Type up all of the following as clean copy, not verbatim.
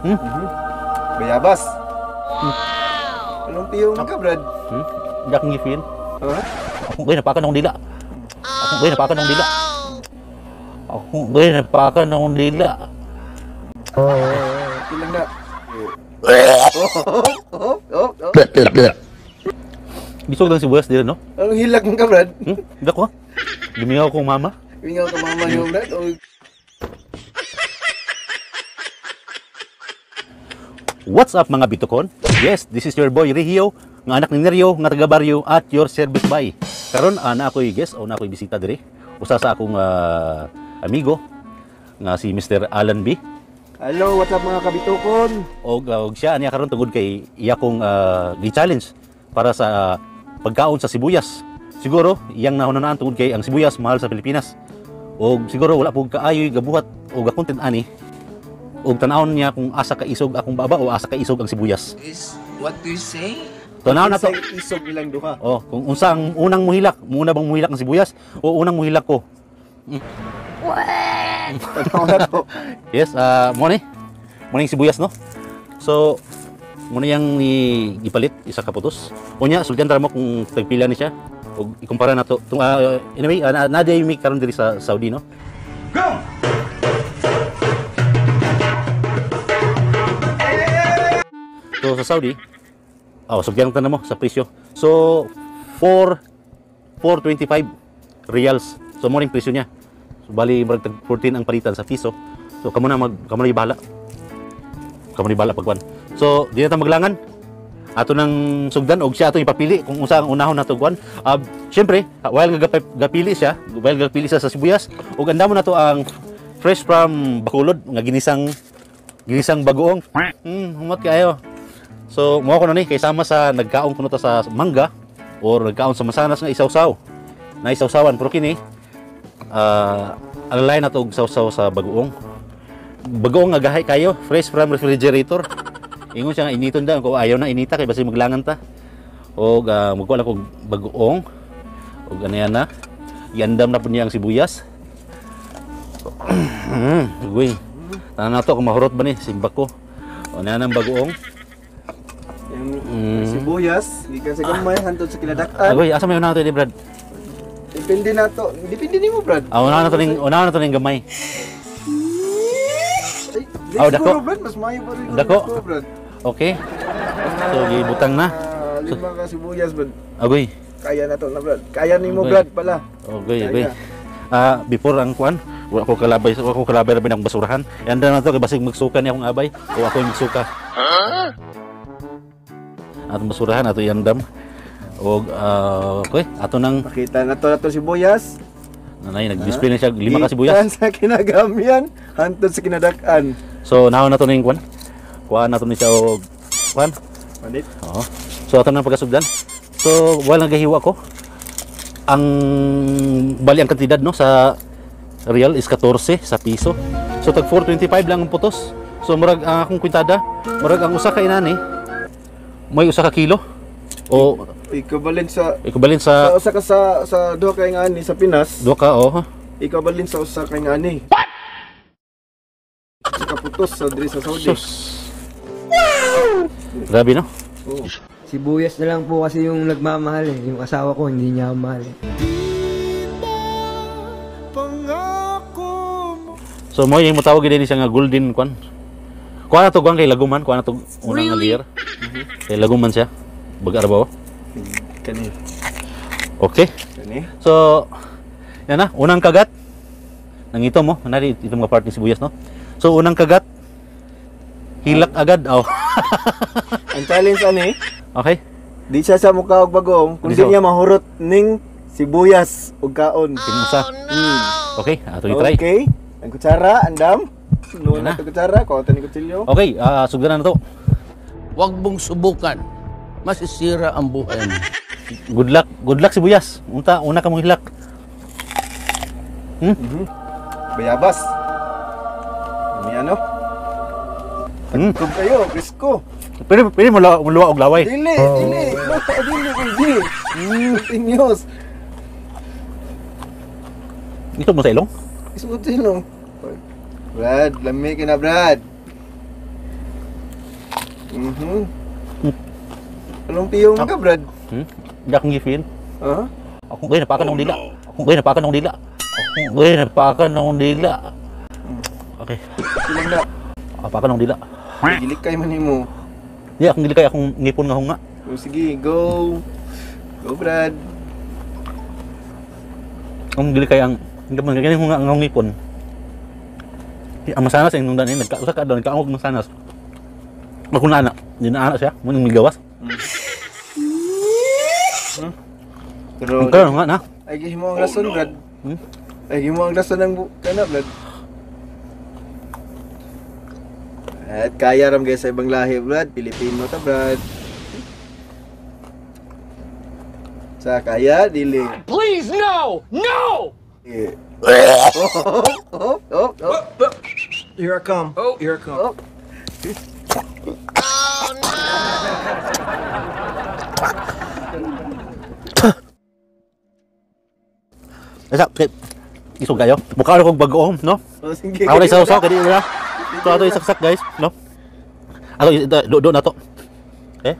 Bayabas. Anong piyong ka, Brad? Jak ngipin. Ha? Ako gay napakan akong dila. Ako gay napakan akong dila. Ako gay napakan akong dila. Ilang na. Bisog lang sibuyas dito, no? Anong hilag ka, Brad? Dak ko. Gumingaw ko mama. Wingaw ka mama niyo, Brad? What's up mga bitukon? Yes, this is your boy Rihio, nga anak ni Neryo, nga taga Baryo at your service boy. Karon ana ako'y guest o na ako'y bisita diri. Usa sa akong amigo nga si Mr. Alan B. Hello, what's up mga kabitukon? Og siya niya karon tungod kay iya kong gi-challenge para sa pagkaon sa sibuyas. Siguro iyang nahunanaan tungod kay ang sibuyas mahal sa Pilipinas. Og siguro wala pug kaayoy gabuhat og content ani. Og tanawon niya kung asa ka isog akong baba o asa ka isog ang sibuyas. Is what do you say? Tanawon na to. Isog ilang duha. Oh, kung unsa ang unang muhilak, muna bang muhilak ng sibuyas o unang muhilak ko? Tanaw na to. Yes, mo ni sibuyas no. So muna yang gipalit isa ka putos. Unya sultihan tara mo kung tagpila ni siya og ikumpara nato. Anyway, naday mi karon diri sa Saudi no. Go! So sa Saudi, sugyan ta na mo sa presyo. So 425 reals. So mo ring presyo niya. So bali murag tag 14 ang palitan sa piso. So kamo na ibahala. Kamo ni bala pagkuan. So di na ta maglangan. Ato nang sugdan og siya ato ipapili kung unsa ang unahon nato kuan. Syempre, while gapili siya sa sibuyas, ug andamo nato ang fresh from Bacolod nga ginisang bagoong. Humot kayo. So, mo ko na ni kay sama sa nagkaon kuno ta sa mangga or nagkaon sa masanas nga isawsaw. Na isawsawan pero kini alalay na to og sawsaw sa bagoong. Bagoong nga gahay kayo, fresh from refrigerator. Ingon siya nga initon daw ko ayaw na inita kay basi maglangan ta. Og magkuha lang kog bagoong. Og anayan na. Iandam na po niya ang sibuyas. Uy. Tanan na to kung mahurot ba ni simbak ko. O na nang bagoong. Sibuyas, gikan sa gamay hantod sa kinadakan. Agoy, asa may una nato ni Brad? Depende na to. Depende nimo, Brad. Una na to ning gamay. Dako. Brad, mas mayo pa rin. Dako. Brad. Okay. So gibutang na. Lima ka sibuyas, Brad. Agoy. Kaya na to na, Brad. Kaya nimo, Brad, pala. Agoy. Before ang kuan, wala ko kalabay rabin ang basurahan. Anda na to kay basig magsuka ni akong abay o ako yung magsuka. Atong basurahan ato iandam. Og okay, ato nang Pakita na to sibuyas. nanay nag-display na siya 5 ka sibuyas. Gikan sa kinagamian hantod sa kinadakan. So nahaw na to ning kuan. Kuan na to ni siya og kuan. Manit. Oo. So ato nang pagkasugdan. So wala nagahiwa ko. Ang bali ang kantidad no sa real is 14 sa piso. So tag 425 lang ang putos. So murag ang akong kwintada, murag ang usa ka inani may usa ka kilo o Equivalent sa usa ka sa duha ka nga ani sa Pinas. duha ka Equivalent sa usa ka nga ani. Sa kaputos sa diri sa Saudi. sus. Grabe no. Oo. Sibuyas na lang po kasi yung nagmamahal eh. Yung asawa ko hindi niya ako mahal eh. So mo yung mutawag din siya nga golden kwan. Kuha na to guang kay laguman, kuha na to unang nga layer. Kay laguman siya. Baga ba? Kani. Okay. Kani. So yan na, unang kagat. Nang ito mo, nari itong mga part ni sibuyas no. So unang kagat hilak agad. Ang challenge ani, Okay. di siya sa mukha og bagong, kundi Di siya- niya mahurot ning sibuyas ug kaon. Kinusa. Okay, ato i-try. Okay. Ang kutsara, andam. Nuno Yan na. na kutsara, kautan ni kutsilyo. Okay, sugdan na to. Huwag mong subukan. Masisira ang buhay mo. Good luck sibuyas. Una ka mong hilak. Bayabas. Ano ano? Kung kayo, Crisko. Pwede mo luwa og laway. Dili. Dili. Continuous. Ito mo sa ilong. Isuot sino? Brad, lami ka na, Brad. Anong piyong ka, Brad? Hindi akong gifin. Ha? Ako ngayon napakan ng dila. Ako ngayon napakan ng dila. Ako ngayon napakan ng dila. Okay. Silang na. Napakan ng dila. Gilikay man mo. Di akong gilikay akong ngipon nga hunga. O sige, go. Go, Brad. Ang gilikay ang hindi man ganyan hunga ang ngipon. Ang masanas ang nung danin nagkausa ka daw nagkaangog masanas. Magkunana, di na ana siya, mo nang migawas. Pero Ang karon nga na. ay gihimo mo ang rason, Brad. Ay gihimo mo ang rason ng kana, Brad. At kaya ram guys sa ibang lahi, Brad. Pilipino ta, Brad. Sa kaya dili. Please, no! No! Eh. Oh. Here I come. Oh, here I come. Esa, isog kayo. Mukha ako bagoong, no? Oh, sige. Ako na isaw-saw kadi na. Ito ato isaksak guys, no? Ato do na to. Eh?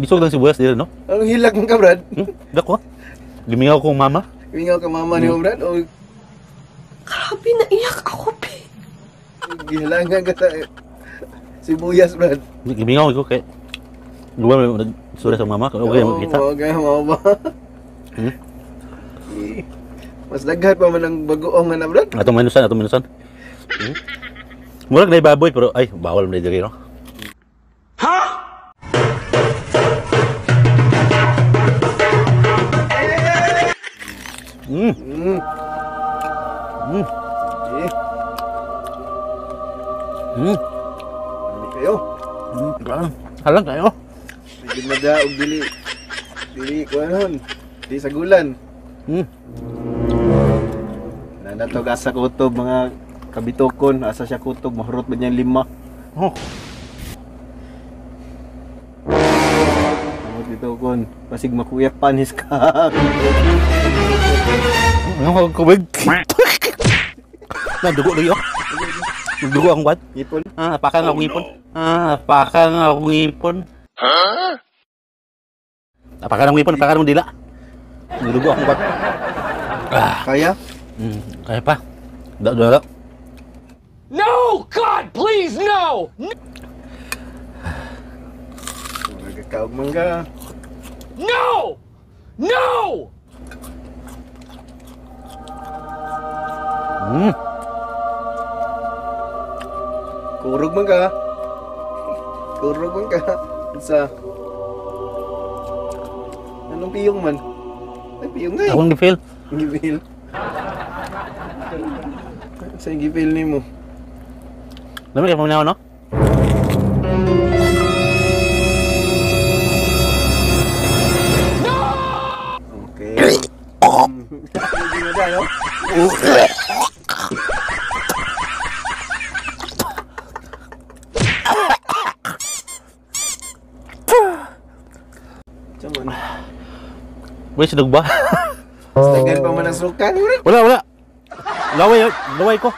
Bisog lang sibuyas dito, no? Ang hilag mo ka, Brad. Dako. Gimingaw kong mama. Wingaw ka mama ni mo, Brad. O Grabe, naiyak ako, pe. gihalangan ka sa sibuyas, Brad. Gimingaw ko kay luwa nagsulat sa mama. Okay, makita. Okay, mo ba? Hmm? Mas daghan pa man ang bagoong nga na, Brad. Atong minusan. Murag na baboy pero ay bawal man diri, no? Eh. Hindi kayo. Halang kayo. Hindi mada og dili. Dili ko anon. Di sa gulan. Nanatog asa kutob mga kabitokon. Asa siya kutob. Mahurot ba niya 5? Oh. Mahurot bitokon. Pasig makuyak panis ka. Ano ko kubig? Dugo lagi oh. Dugo akong kwat. Ipon. Apakan akong ipon. Apakan akong ipon. Apakan akong dila. Dugo akong kwat. Kaya? Kaya pa. Dala. No! God, please, no! Magkakaog mangga. No! No! Kurog mangga. Kurog mangga. Isa. Anong piyong man? Ay, piyong nga eh. Akong gifeel. Gipil. Sa gipil ni mo. Dami kayo paminaw, no? Okay. Hindi na tayo. Caman. Wait, sinug ba? Tagal pa man ang sukan. Wala. Laway ko.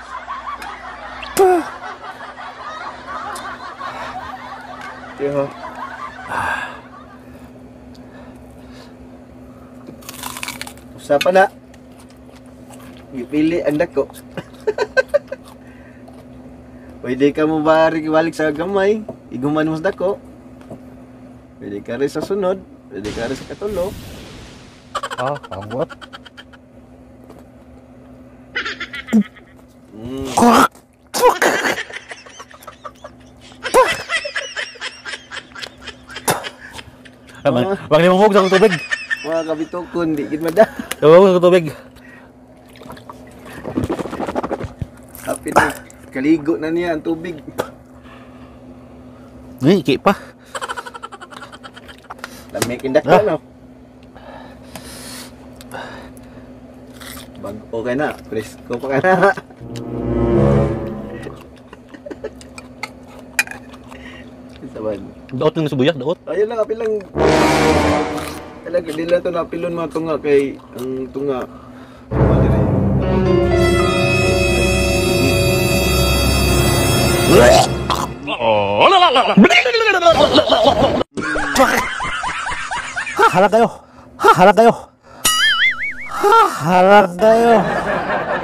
Tiyo. Usa pa na. Gipili ang dako. Pwede ka mo balik sa gamay. Iguman mo sa dako. Pwede ka rin sa sunod. Pwede ka rin sa katulo. What? Wag niyo mong sa tubig. Mga kabitokon, di gid mada. Wag sa tubig. Happy na. Kaligo na niya ang tubig. Iki pa. Lamig indak ka, no? Okay na. Presko pa ka na. Saban. Daot ng sibuyas, daot. Ayun lang, apil lang. Talaga, di lang ito napilon mga tunga kay ang tunga. Ano dire? Halang kayo. Halang kayo. Halang kayo.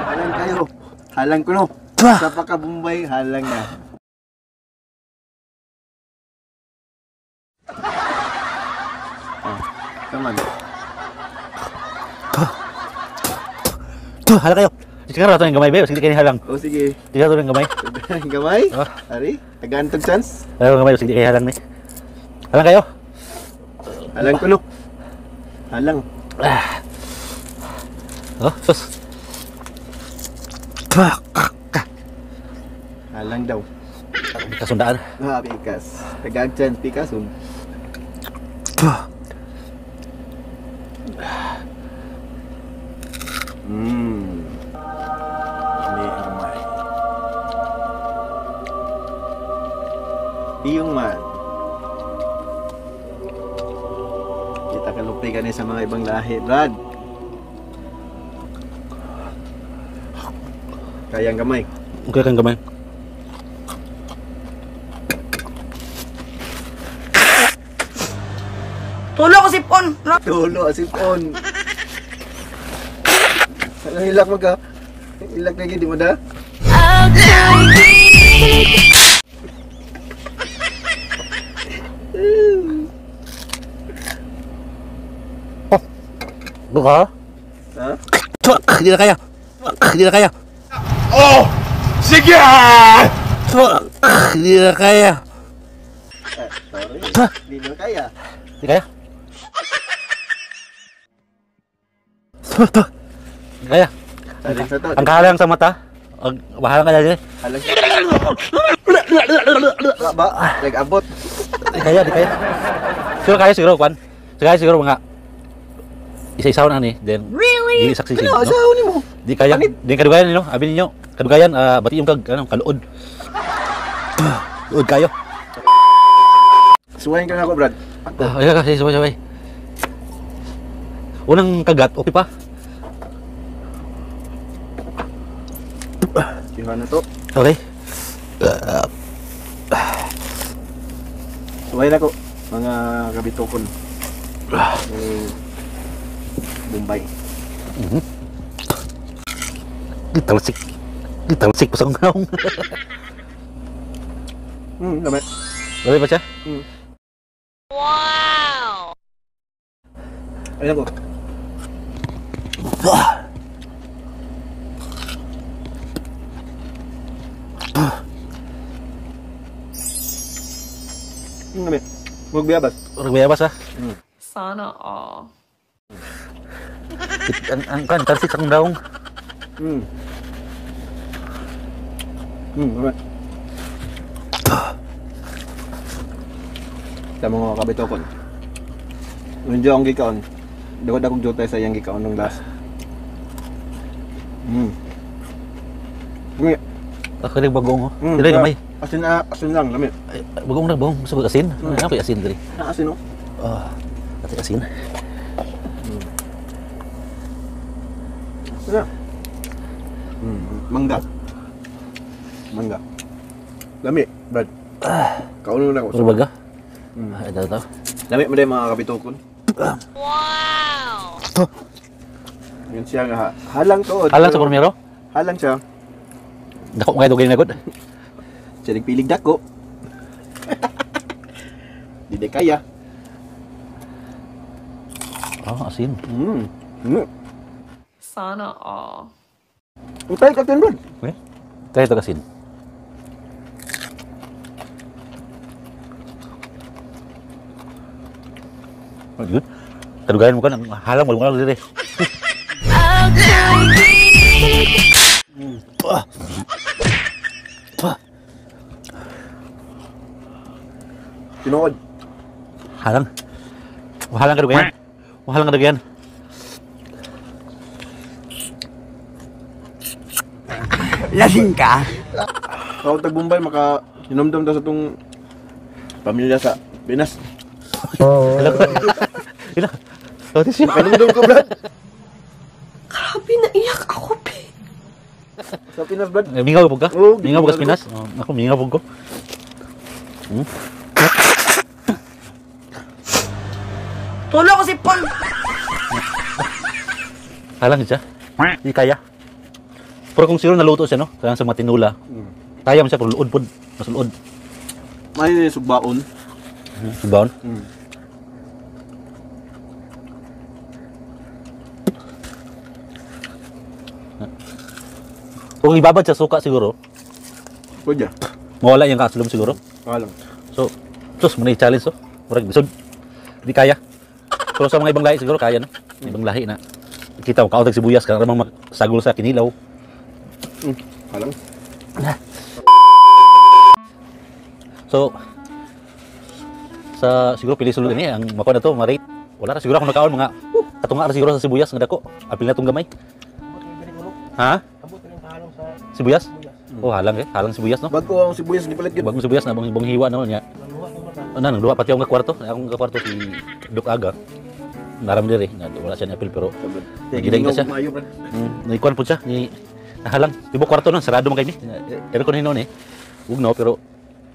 Halang kayo. Halang ko no. Sa pagkabumbay, halang na. Come on. Halang kayo. Siguro ito yung gamay, babe. Sige kayo halang. O sige. Siguro ito yung gamay. Gamay? Oh. Ari, tagantog chance. Ayaw gamay. Sige kayo halang ni. Halang kayo. Halang ko no. Halang. Oh, sus. Halang daw. Kasundaan. Pikas. Tagang chance, pikas. Ini ramai. Iyong man. Kita kalupay ka sa mga ibang lahi, Brad. Kayang gamay. Okay kang gamay. Tulo ko si Pon. Tulo, asipon. Anong hilak mo ka? Hilak lagi, di mo da? Buka. Ha? Hindi na kaya. Hindi na kaya. Oh! Sige! Hindi na kaya. Sorry. Di mo kaya. Hindi kaya. Hindi kaya. Saling sa to. Ang kahalang sa mata. Ang bahalang ka dyan. Halang sa ba? Nag-abot. Di kaya, di kaya. Siguro kaya, siguro, Kwan. Siguro mga isa-isaw na ni. Then, really? Di saksisin. Ano, No? asawa ni mo? Di kaya. Di kadugayan ninyo. Abi ninyo. Kadugayan, bati yung kaluod. Luod kayo. Suwayin ka na ako, Brad. Ayan ka, sabay. Unang kagat, okay pa? Iwan na to. Okay. Suwayin ako. Mga kabitokon. Bombay. Gitalsik. Gitalsik pasang ngaong. Gamay. Gabi pa siya? Ayun ako. Gamay. Huwag biyabas. Orang bayabas ha? Sana all. Ang kan, talsik sang daong. Gamay. Sa mga kabitokon. Nung diyo ang gikaon, dawad akong jutay sa iyang gikaon nung last. Ako rin bagong ho. Dili gamay. Asin lang, lamit. Bagong na bagong. Gusto ko asin? Ano pa asin diri? Asin o. Ati asin. Asin na. Mangga. Lamit, Brad. Kauno na ako. Puro baga? Ito. Lamit mo din mga kabitokon. Yun siya nga. Halang to. Halang sa primero? Halang siya. Dako mga dugay na gud. Siya nagpilig dako. Di kaya. Asin. Sana all. Utay ka tin, Brad. Okay. Tayo ito kasin. Good. Kadugayan mo ka ng halang walong diri. Tinood. Halang. Halang kadugayan. Halang kadugayan. Lasing ka? Kau tag Bombay maka hinumdum ta sa tong pamilya sa Pinas. Ila. Oh, tissue. Kanundong ko, Brad. Grabe, naiyak ako, be. Sa Pinas, Brad. Mingaw po ka? Oo, Mingaw po ka sa mingaw Pinas? Ako, mingaw po ko. Tulo ko si Pon. Halang siya. Hindi kaya. Pero kung siguro naluto siya, no? Kaya sa mga tinula. Kaya mo siya, pero luod po. Mas luod. May sugbaon. Subaon. Kung ibabad sa suka siguro, Pwede. mawala yung kasulom siguro. Kalang. So, sus, muna i-challenge to. Murag, bisod. Hindi kaya. Pero sa mga ibang lahi siguro, kaya na. Ibang lahi na. Kita mo, kautag sibuyas, karamang magsagol sa kinilaw. Kalang. So, sa siguro pili sulod ini ang makuha na to, ma-rate. Wala ra siguro ako nakaon mga katunga ra siguro sa sibuyas nga dako. Apil na tong gamay. Ha? Sibuyas? Oh, halang halang sibuyas no. Bago ang sibuyas gipalit gid. Bagong sibuyas na bang hiwa na niya. Ano nang duha pati ang kwarto. Akong kwarto si Duk Aga. Naram diri nga wala siya ni apil pero giday na siya. Naikuan po siya ni halang. Tibo kwarto nang sarado man kay ni. Aircon hinon eh. Ugnaw pero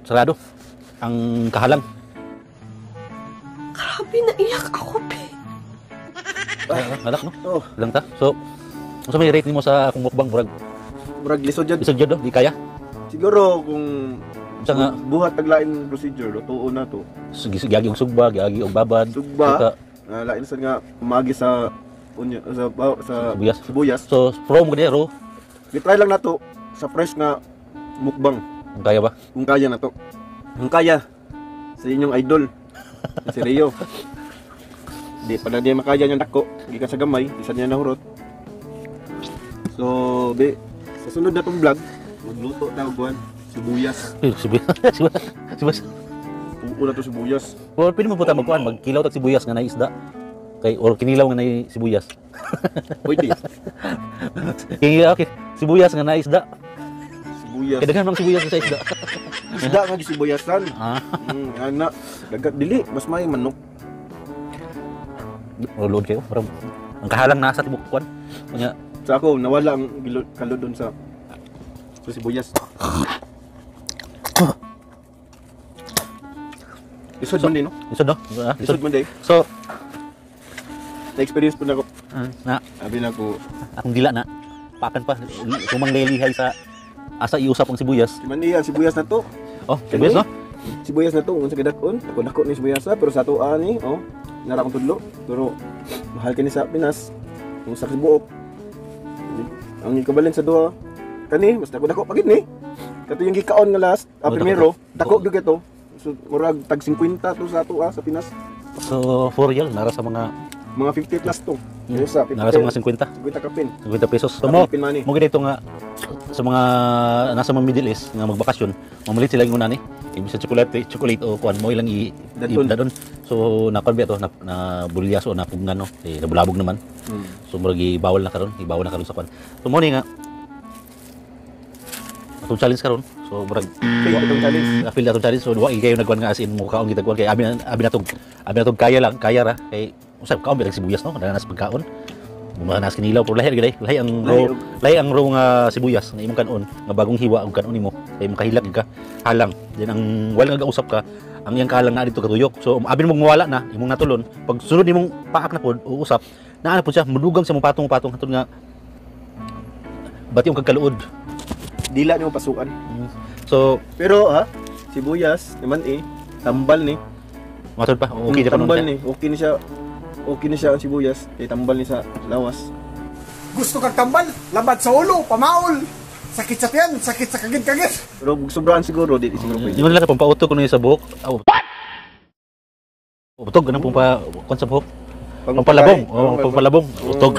sarado ang kahalang. Grabe, naiyak ako, be. Halak no? Oh, Lang ta. So, unsa may rate nimo sa akong mukbang murag murag lisod jud. isog jud no? Di kaya. Siguro kung Unsa nga buhat taglain procedure, tuo na to. giagi og sugba, giagi og babad. Sugba, lain sa nga umagi sa sa Sibuyas. sibuyas. So, from ganero, Try lang na to sa fresh nga mukbang. kaya ba? Kung kaya na to. Kung kaya sa inyong idol si Rio. Di pa na di makaya niyang dako, gikan sa gamay, isa niya nahurot. So, sa sunod na tong vlog, magluto na og buwan sibuyas. Sibuyas. Sibuyas. Tuo na to sibuyas. Or pwede mo puta magkuan, magkilaw tag sibuyas nga nay isda. Kay or kinilaw nga nay sibuyas. Pwede. Okay, sibuyas nga nay isda. Sibuyas. Kay daghan mang sibuyas sa isda. Isda nga gisibuyasan. Ah, Ana, dagat dili, mas may manok. load kayo. Parang ang kahalang nasa tibok kuan. Kanya Sa ako, nawala ang kalod doon sa sibuyas. Isod man din, no? isod no? Isod man din. So, Na-experience po na ako. na Sabi na ko, akong dila na pakan pa kumang lelihay sa asa iusap ang sibuyas. si Mandiya, sibuyas na to. Oh, sibuyas no? Sibuyas na to, unsa kadakon. Ako ni sibuyas pero sa tuwa ni, oh, nara akong tudlo. Pero mahal kani sa Pinas. Kung sa buok. Ang ikabalin sa duha kani, mas dako pagid ni. Kato yung gikaon nga last, primero, dako gyud to. So murag tag 50 to sa tuwa sa Pinas. So, for real, nara sa mga Mga 50 plus to. Yes, sa nara sa mga 50, 50 kapin. 50 pesos. So mo, Kapin money. mo gid ito nga sa mga nasa mga Middle East nga magbakasyon, mamalit sila yung unani. Imbis sa chocolate o kuan mo ilang Dadon. dadon. So nakuan ba to na bulyaso na pugnan no. Eh nabulabog naman. So murag ibawal na karon sa kuan. So mo ni nga atong challenge karon. So murag Itong challenge. apil atong challenge. So wa kayo nagkuan nga as in mo kaon kita kuan kay abi natong kaya ra kay usab kaon birag sibuyas no. Danas pagkaon. Bumanas kinilaw pero lahi ang raw nga sibuyas nga imong kanon nga bagong hiwa ang kanon nimo kay makahilag ka halang din ang wala nga usap ka ang iyang kahalang na dito katuyok so abin mo mawala na imong natulon pag sunod nimong paak na pod uusap naa na pod siya mudugang sa mong patong hatod nga bati yung kagkaluod Dila nimo pasukan. so Pero sibuyas naman tambal ni. matod pa okay ra tambal pa ni. Okay ni siya ang sibuyas. Kay tambal ni sa lawas. Gusto kang tambal? Labat sa ulo, pamaol. Sakit sa tiyan, sakit sa kagid-kagid. Pero sobraan siguro di siguro pwede. yung nila pampauto ko sa buhok utog ganang pumpa kon sa buhok pampalabong pampalabong utog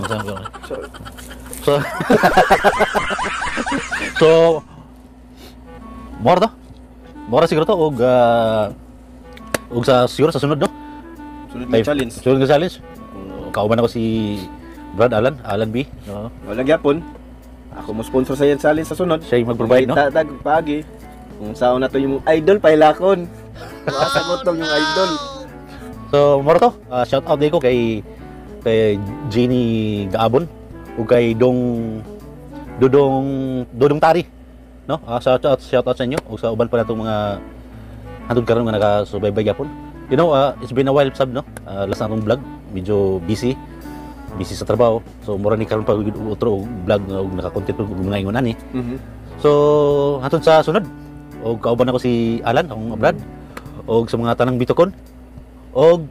so so mora siguro to og sa siguro sa sunod no Sunod na challenge. sunod nga challenge kauban ako si Brad Alan B no Wala gyapon. Ako mo sponsor sa yan challenge sa sunod. siya yung mag-provide no Tag pagi. Kung saan na to yung idol pailakon. Masagot tong yung idol. so mora to shout out day ko kay kay Jenny Gaabon ug kay Dodong Tari, no? Shout out sa inyo ug sa uban pa natong mga hantod karon nga nakasubaybay gyapon. You know, it's been a while sab, no? Last na akong vlog, medyo busy sa trabaho. So mura ni karon pa outro og vlog ug naka-content ug mga ingon ani. So hantod sa sunod og kauban ako si Alan akong abroad og sa mga tanang bitokon og